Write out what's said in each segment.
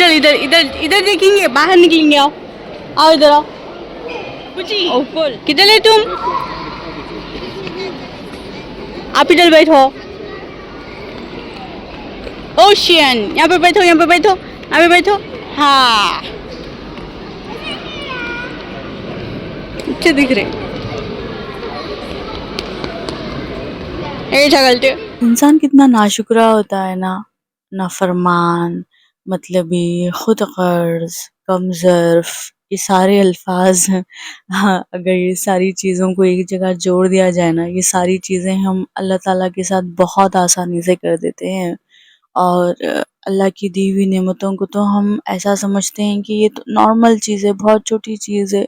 ادھر ادھر ادھر ادھر دیکھیں گے, باہر نکلیں گے. آؤ آؤ ادھر آؤ. اوپر کدھر ہے تم؟ آپ ادھر بیٹھو. اوشین, یہاں پہ بیٹھو, یہاں پہ بیٹھو, یہاں پہ بیٹھو. ہاں اچھے دکھ رہے. ایسا غلطی. انسان کتنا ناشکرا ہوتا ہے نا, نافرمان, مطلبی, خود غرض, کمظرف, یہ سارے الفاظ ہیں. ہاں, اگر یہ ساری چیزوں کو ایک جگہ جوڑ دیا جائے نا, یہ ساری چیزیں ہم اللہ تعالیٰ کے ساتھ بہت آسانی سے کر دیتے ہیں. اور اللہ کی دی ہوئی نعمتوں کو تو ہم ایسا سمجھتے ہیں کہ یہ تو نارمل چیز ہے, بہت چھوٹی چیز ہے.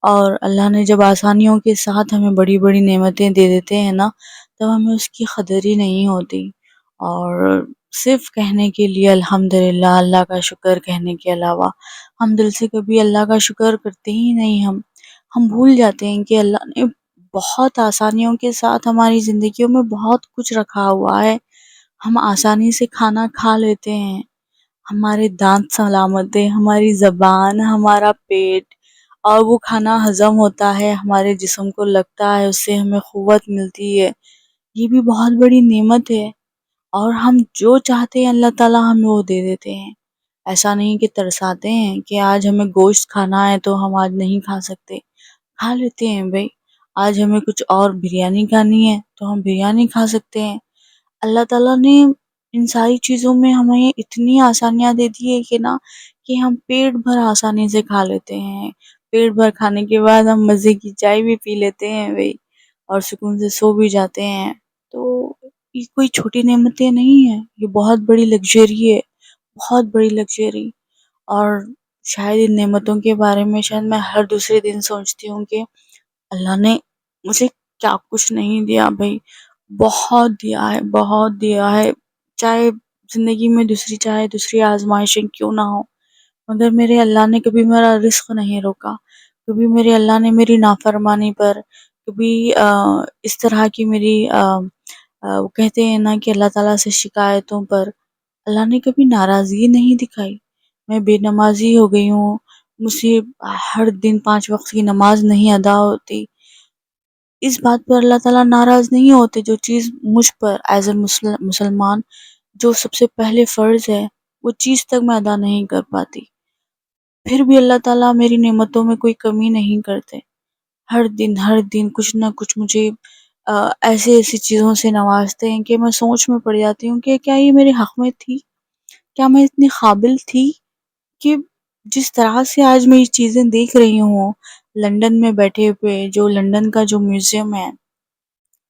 اور اللہ نے جب آسانیوں کے ساتھ ہمیں بڑی بڑی نعمتیں دے دیتے ہیں نا, تب ہمیں اس کی قدر ہی نہیں ہوتی. اور صرف کہنے کے لیے الحمدللہ, اللہ کا شکر کہنے کے علاوہ ہم دل سے کبھی اللہ کا شکر کرتے ہی نہیں. ہم بھول جاتے ہیں کہ اللہ نے بہت آسانیوں کے ساتھ ہماری زندگیوں میں بہت کچھ رکھا ہوا ہے. ہم آسانی سے کھانا کھا لیتے ہیں, ہمارے دانت سلامت ہے, ہماری زبان, ہمارا پیٹ, اور وہ کھانا ہضم ہوتا ہے, ہمارے جسم کو لگتا ہے, اس سے ہمیں قوت ملتی ہے. یہ بھی بہت بڑی نعمت ہے. اور ہم جو چاہتے ہیں اللہ تعالیٰ ہمیں وہ دے دیتے ہیں. ایسا نہیں کہ ترساتے ہیں کہ آج ہمیں گوشت کھانا ہے تو ہم آج نہیں کھا سکتے, کھا لیتے ہیں بھائی. آج ہمیں کچھ اور بریانی کھانی ہے تو ہم بریانی کھا سکتے ہیں. اللہ تعالیٰ نے ان ساری چیزوں میں ہمیں اتنی آسانیاں دے دی ہے کہ نا, کہ ہم پیٹ بھر آسانی سے کھا لیتے ہیں. پیٹ بھر کھانے کے بعد ہم مزے کی چائے بھی پی لیتے ہیں بھائی, اور سکون سے سو بھی جاتے ہیں. تو یہ کوئی چھوٹی نعمتیں نہیں ہیں, یہ بہت بڑی لگژری ہے, بہت بڑی لگژری. اور شاید ان نعمتوں کے بارے میں شاید میں ہر دوسرے دن سوچتی ہوں کہ اللہ نے مجھے کیا کچھ نہیں دیا بھائی. بہت دیا ہے, بہت دیا ہے. چاہے زندگی میں دوسری آزمائشیں کیوں نہ ہو, مگر میرے اللہ نے کبھی میرا رزق نہیں روکا. کبھی میرے اللہ نے میری نافرمانی پر, کبھی اس طرح کی میری وہ کہتے ہیں نا کہ اللہ تعالیٰ سے شکایتوں پر اللہ نے کبھی ناراضگی نہیں دکھائی. میں بے نمازی ہو گئی ہوں, مجھ سے ہر دن 5 وقت کی نماز نہیں ادا ہوتی, اس بات پر اللہ تعالیٰ ناراض نہیں ہوتے. جو چیز مجھ پر ایز اے مسلمان جو سب سے پہلے فرض ہے, وہ چیز تک میں ادا نہیں کر پاتی, پھر بھی اللہ تعالیٰ میری نعمتوں میں کوئی کمی نہیں کرتے. ہر دن کچھ نہ کچھ مجھے ایسی چیزوں سے نوازتے ہیں کہ میں سوچ میں پڑ جاتی ہوں کہ کیا یہ میرے حق میں تھی, کیا میں اتنی قابل تھی کہ جس طرح سے آج میں یہ چیزیں دیکھ رہی ہوں. لندن میں بیٹھے ہوئے, جو لندن کا جو میوزیم ہے,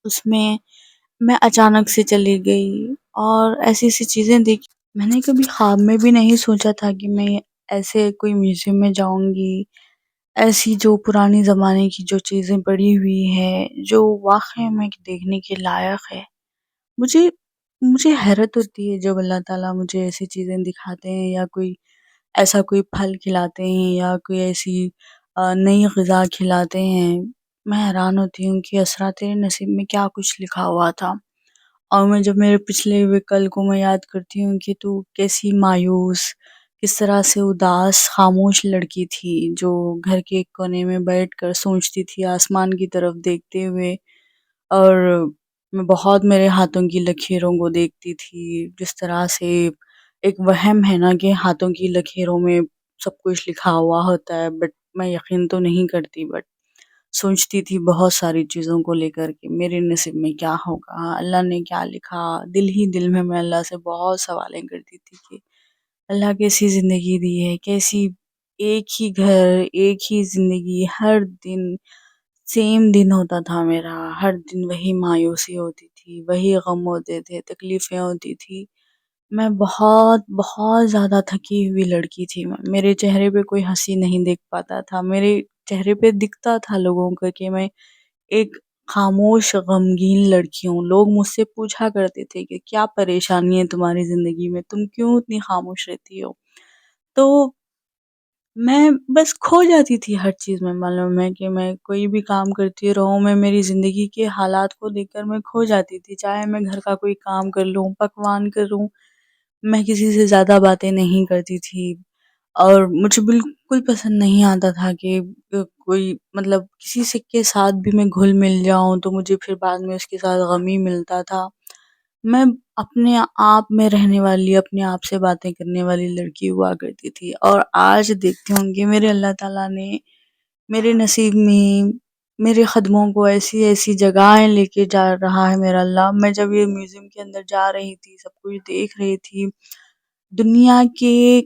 اس میں اچانک سے چلی گئی اور ایسی چیزیں دیکھی. میں نے کبھی خواب میں بھی نہیں سوچا تھا کہ میں ایسے کوئی میوزیم میں جاؤں گی. ایسی جو پرانے زمانے کی جو چیزیں پڑی ہوئی ہے, جو واقعی میں دیکھنے کے لائق ہے. مجھے حیرت ہوتی ہے جب اللہ تعالیٰ مجھے ایسی چیزیں دکھاتے ہیں, یا کوئی پھل کھلاتے ہیں, یا کوئی ایسی نئی غذا کھلاتے ہیں. میں حیران ہوتی ہوں کہ اسرا تیرے نصیب میں کیا کچھ لکھا ہوا تھا. اور میں جب میرے پچھلے ہوئے کل کو میں یاد کرتی ہوں کہ تو کیسی مایوس, کس طرح سے اداس خاموش لڑکی تھی, جو گھر کے ایک کونے میں بیٹھ کر سوچتی تھی آسمان کی طرف دیکھتے ہوئے. اور میں بہت میرے ہاتھوں کی لکیروں کو دیکھتی تھی, جس طرح سے ایک وہم ہے نا کہ ہاتھوں کی لکیروں میں سب کچھ لکھا ہوا ہوتا ہے, بٹ میں یقین تو نہیں کرتی, بٹ سوچتی تھی بہت ساری چیزوں کو لے کر کے میرے نصیب میں کیا ہوگا, اللہ نے کیا لکھا. دل ہی دل میں اللہ سے بہت سوالیں کرتی تھی کہ اللہ کیسی زندگی دی ہے, کیسی ایک ہی گھر, ایک ہی زندگی, ہر دن سیم دن ہوتا تھا میرا, ہر دن وہی مایوسی ہوتی تھی, وہی غم ہوتے تھے, تکلیفیں ہوتی تھی. میں بہت بہت زیادہ تھکی ہوئی لڑکی تھی. میرے چہرے پہ کوئی ہنسی نہیں دیکھ پاتا تھا. میرے چہرے پہ دکھتا تھا لوگوں کو کہ میں ایک خاموش غمگین لڑکی ہوں. لوگ مجھ سے پوچھا کرتے تھے کہ کیا پریشانی ہے تمہاری زندگی میں, تم کیوں اتنی خاموش رہتی ہو. تو میں بس کھو جاتی تھی ہر چیز میں. معلوم ہے کہ میں کوئی بھی کام کرتی رہوں, میں میری زندگی کے حالات کو دیکھ کر میں کھو جاتی تھی. چاہے میں گھر کا کوئی کام کر لوں, پکوان کروں, میں کسی سے زیادہ باتیں نہیں کرتی تھی، اور مجھے بالکل پسند نہیں آتا تھا کہ کوئی مطلب کسی سے کے ساتھ بھی میں گھل مل جاؤں تو مجھے پھر بعد میں اس کے ساتھ غم ہی ملتا تھا۔ میں اپنے آپ میں رہنے والی، اپنے آپ سے باتیں کرنے والی لڑکی ہوا کرتی تھی، اور آج دیکھتے ہوں گے میرے اللہ تعالیٰ نے میرے نصیب میں میرے قدموں کو ایسی ایسی جگہیں لے کے جا رہا ہے میرا اللہ۔ میں جب یہ میوزیم کے اندر جا رہی تھی، سب کچھ دیکھ رہی تھی، دنیا کے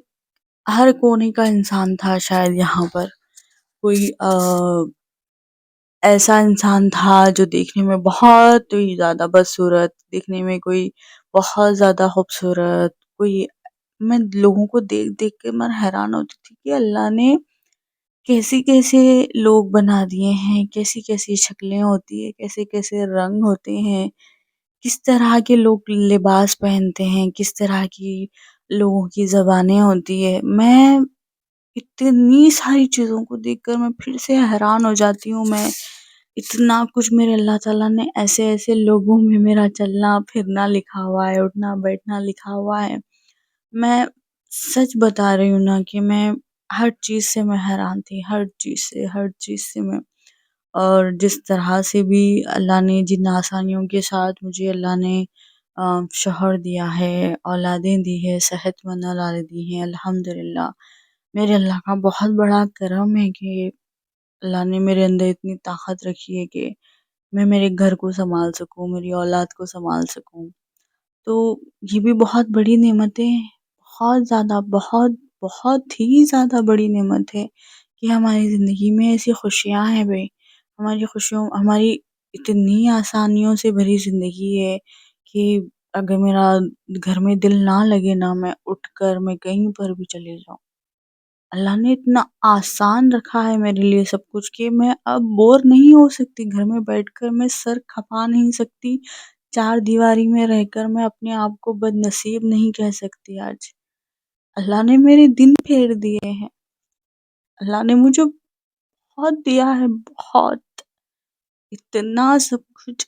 ہر کونے کا انسان تھا شاید یہاں پر، کوئی ایسا انسان تھا جو دیکھنے میں بہت ہی زیادہ بدصورت، دیکھنے میں کوئی بہت زیادہ خوبصورت، کوئی میں لوگوں کو دیکھ دیکھ کے میں حیران ہوتی تھی کہ اللہ نے کیسے کیسے لوگ بنا دیے ہیں، کیسی کیسی شکلیں ہوتی ہیں، کیسے کیسے رنگ ہوتے ہیں، کس طرح کے لوگ لباس پہنتے ہیں، کس طرح کی لوگوں کی زبانیں ہوتی ہے۔ میں اتنی ساری چیزوں کو دیکھ کر میں پھر سے حیران ہو جاتی ہوں۔ میں اتنا کچھ میرے اللہ تعالیٰ نے ایسے ایسے لوگوں میں میرا چلنا پھرنا لکھا ہوا ہے، اٹھنا بیٹھنا لکھا ہوا ہے۔ میں سچ بتا رہی ہوں نا کہ میں ہر چیز سے میں حیران تھی، ہر چیز سے میں، اور جس طرح سے بھی اللہ نے جن آسانیوں کے ساتھ مجھے اللہ نے شوہر دیا ہے، اولادیں دی ہے، صحت مند اولادیں دی ہیں، الحمدللہ میرے اللہ کا بہت بڑا کرم ہے کہ اللہ نے میرے اندر اتنی طاقت رکھی ہے کہ میں میرے گھر کو سنبھال سکوں، میری اولاد کو سنبھال سکوں۔ تو یہ بھی بہت بڑی نعمتیں ہیں، بہت زیادہ، بہت بہت ہی زیادہ بڑی نعمت ہے کہ ہماری زندگی میں ایسی خوشیاں ہیں بھائی، ہماری خوشیوں، ہماری اتنی آسانیوں سے بھری زندگی ہے کہ اگر میرا گھر میں دل نہ لگے نا، میں اٹھ کر میں کہیں پر بھی چلے جاؤں۔ اللہ نے اتنا آسان رکھا ہے میرے لیے سب کچھ کہ میں اب بور نہیں ہو سکتی، گھر میں بیٹھ کر میں سر کھپا نہیں سکتی، چار دیواری میں رہ کر میں اپنے آپ کو بد نصیب نہیں کہہ سکتی۔ آج اللہ نے میرے دن پھیر دیے ہیں، اللہ نے مجھے بہت دیا ہے، بہت، اتنا سب کچھ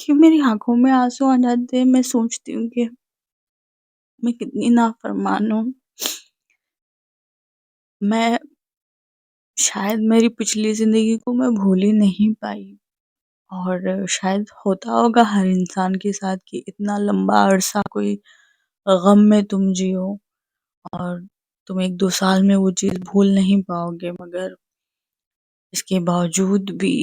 کہ میری آنکھوں میں آنسو آ جاتے ہیں۔ میں سوچتی ہوں کہ میں کتنی نافرمان ہوں۔ میں شاید میری پچھلی زندگی کو میں بھول ہی نہیں پائی، اور شاید ہوتا ہوگا ہر انسان کے ساتھ کہ اتنا لمبا عرصہ کوئی غم میں تم جیو اور تم ایک دو سال میں وہ چیز بھول نہیں پاؤ گے، مگر اس کے باوجود بھی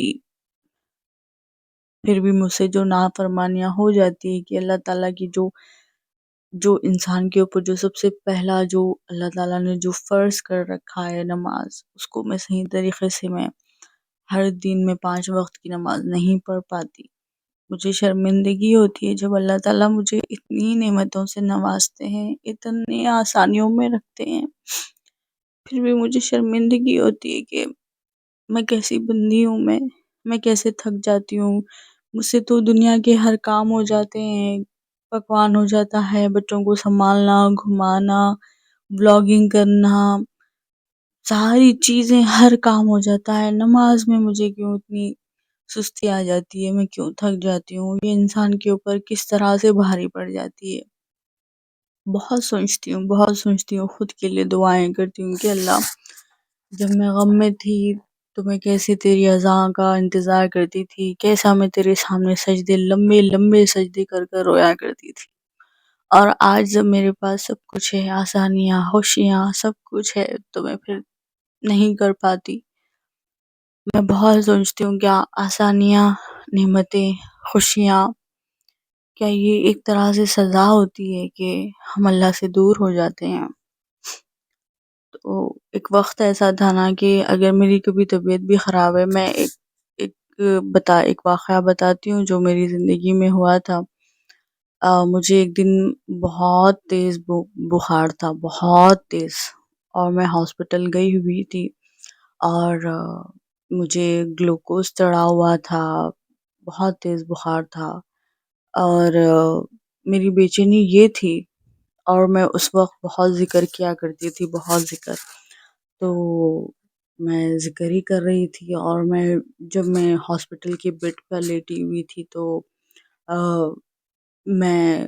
پھر بھی مجھ سے جو نافرمانیاں ہو جاتی ہے کہ اللہ تعالیٰ کی جو انسان کے اوپر جو سب سے پہلا جو اللہ تعالیٰ نے جو فرض کر رکھا ہے نماز، اس کو میں صحیح طریقے سے میں ہر دن میں 5 وقت کی نماز نہیں پڑھ پاتی۔ مجھے شرمندگی ہوتی ہے جب اللہ تعالیٰ مجھے اتنی نعمتوں سے نوازتے ہیں، اتنے آسانیوں میں رکھتے ہیں، پھر بھی مجھے شرمندگی ہوتی ہے کہ میں کیسی بندی ہوں، میں کیسے تھک جاتی ہوں۔ مجھ سے تو دنیا کے ہر کام ہو جاتے ہیں، پکوان ہو جاتا ہے، بچوں کو سنبھالنا، گھمانا، بلاگنگ کرنا، ساری چیزیں، ہر کام ہو جاتا ہے۔ نماز میں مجھے کیوں اتنی سستی آ جاتی ہے، میں کیوں تھک جاتی ہوں، یہ انسان کے اوپر کس طرح سے بھاری پڑ جاتی ہے۔ بہت سوچتی ہوں، خود کے لیے دعائیں کرتی ہوں کہ اللہ، جب میں غم میں تھی تو میں کیسے تیری اذان کا انتظار کرتی تھی، کیسا میں تیرے سامنے سجدے، لمبے لمبے سجدے کر کر رویا کرتی تھی، اور آج جب میرے پاس سب کچھ ہے، آسانیاں، خوشیاں، سب کچھ ہے، تو میں پھر نہیں کر پاتی۔ میں بہت سوچتی ہوں کیا آسانیاں، نعمتیں، خوشیاں، کیا یہ ایک طرح سے سزا ہوتی ہے کہ ہم اللہ سے دور ہو جاتے ہیں؟ تو ایک وقت ایسا تھا نا کہ اگر میری کبھی طبیعت بھی خراب ہے، میں ایک واقعہ بتاتی ہوں جو میری زندگی میں ہوا تھا۔ مجھے ایک دن بہت تیز بخار تھا، بہت تیز، اور میں ہاسپٹل گئی ہوئی تھی، اور مجھے گلوکوز چڑھا ہوا تھا، بہت تیز بخار تھا، اور میری بے چینی یہ تھی، اور میں اس وقت بہت ذکر کیا کرتی تھی، بہت ذکر، تو میں ذکر ہی کر رہی تھی، اور جب میں ہاسپٹل کے بیڈ پر لیٹی ہوئی تھی تو میں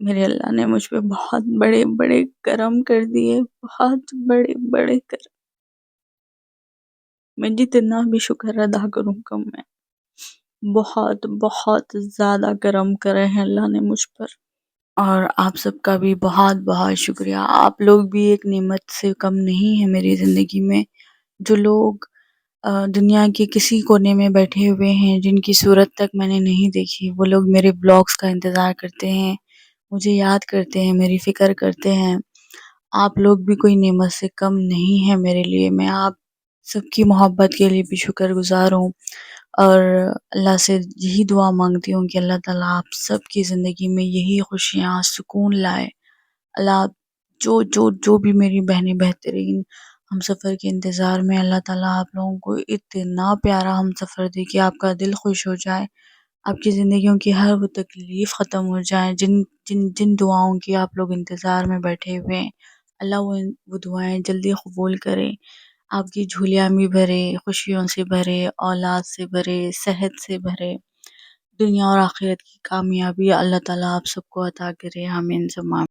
میرے اللہ نے مجھ پہ بہت بڑے بڑے کرم کر دیے، بہت بڑے بڑے کرم. میں جتنا بھی شکر ادا کروں کم ہے. بہت بہت زیادہ کرم کرے ہیں اللہ نے مجھ پر. اور آپ سب کا بھی بہت بہت شکریہ. آپ لوگ بھی ایک نعمت سے کم نہیں ہیں میری زندگی میں. جو لوگ دنیا کے کسی کونے میں بیٹھے ہوئے ہیں، جن کی صورت تک میں نے نہیں دیکھی، وہ لوگ میرے بلاگس کا انتظار کرتے ہیں، مجھے یاد کرتے ہیں، میری فکر کرتے ہیں. آپ لوگ بھی کوئی نعمت سے کم نہیں ہیں میرے لیے. میں آپ سب کی محبت کے لیے بھی شکر گزار ہوں، اور اللہ سے یہی دعا مانگتی ہوں کہ اللہ تعالیٰ آپ سب کی زندگی میں یہی خوشیاں، سکون لائے. اللہ جو بھی میری بہنیں بہترین ہم سفر کے انتظار میں، اللہ تعالیٰ آپ لوگوں کو اتنا پیارا ہم سفر دے کہ آپ کا دل خوش ہو جائے، آپ کی زندگیوں کی ہر وہ تکلیف ختم ہو جائے. جن دعاؤں کی آپ لوگ انتظار میں بیٹھے ہوئے ہیں، اللہ وہ دعائیں جلدی قبول کرے. آپ کی جھولیاں بھی بھرے، خوشیوں سے بھرے، اولاد سے بھرے، صحت سے بھرے. دنیا اور آخرت کی کامیابی اللہ تعالیٰ آپ سب کو عطا کرے. آمین ثم آمین.